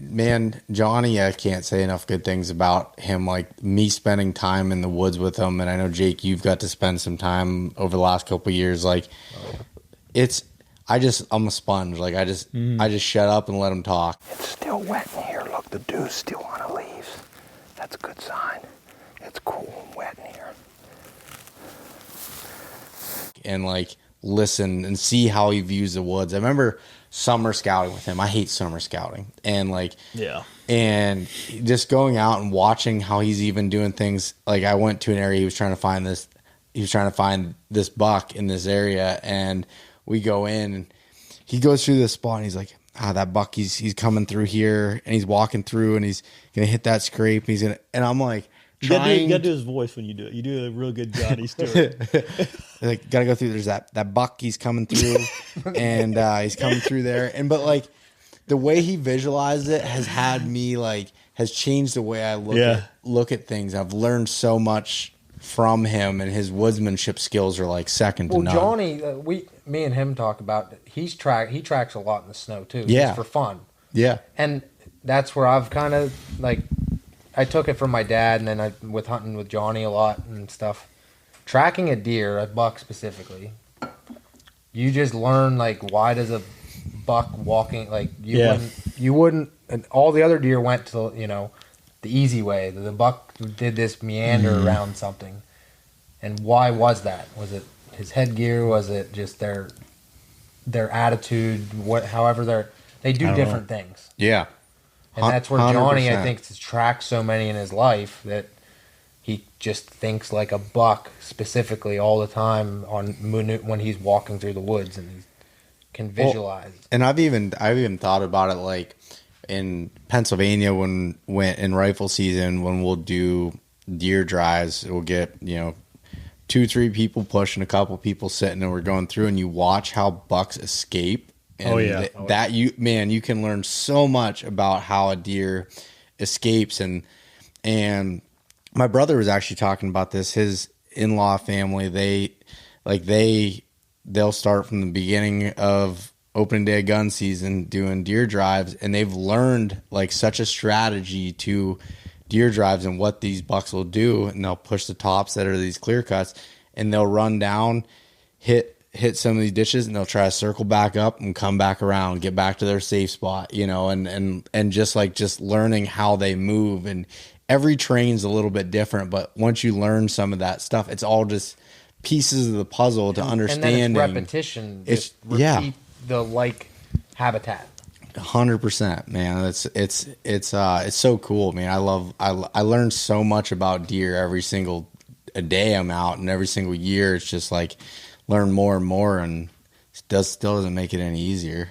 man, Johnny, I can't say enough good things about him. Like me spending time in the woods with him, and I know Jake, you've got to spend some time over the last couple of years. Like, I'm a sponge. Like I just shut up and let him talk. It's still wet in here. Look, the dew's still on the leaves. That's a good sign. It's cool and wet in here. And like listen and see how he views the woods. I remember summer scouting with him. I hate summer scouting. And like, yeah. And just going out and watching how he's even doing things. Like I went to an area, he was trying to find this buck in this area, and we go in and he goes through this spot and he's like, that buck, he's coming through here and he's walking through and he's going to hit that scrape. And I'm like, you gotta do his voice when you do it. You do a real good Johnny Stewart. Like, gotta go through. There's that buck. He's coming through, and he's coming through there. But like, the way he visualized it has changed the way I look at things. I've learned so much from him, and his woodsmanship skills are like second to none. Well, Johnny, me and him talk about he tracks a lot in the snow too. Yeah, just for fun. Yeah, and that's where I've kind of like. I took it from my dad, and then with hunting with Johnny a lot and stuff. Tracking a deer, a buck specifically, you just learn like why does a buck walking like you wouldn't and all the other deer went to the easy way. The buck did this meander around something, and why was that? Was it his headgear? Was it just their attitude? However they do different things. Yeah. And that's where Johnny, 100%. I think, has tracked so many in his life that he just thinks like a buck specifically all the time when he's walking through the woods and he can visualize. Well, and I've even thought about it like in Pennsylvania when in rifle season when we'll do deer drives, we'll get 2-3 people pushing, a couple people sitting, and we're going through, and you watch how bucks escape. And you can learn so much about how a deer escapes. And my brother was actually talking about this. His in-law family, they'll start from the beginning of opening day of gun season doing deer drives, and they've learned like such a strategy to deer drives and what these bucks will do. And they'll push the tops that are these clear cuts, and they'll run down, hit some of these ditches, and they'll try to circle back up and come back around, get back to their safe spot, and just learning how they move. And every terrain's a little bit different, but once you learn some of that stuff, it's all just pieces of the puzzle to understanding. And then it's repetition. Just repeat the like habitat. 100%, man. It's so cool, man. I learn so much about deer every single day I'm out, and every single year it's just like learn more and more, and it still doesn't make it any easier.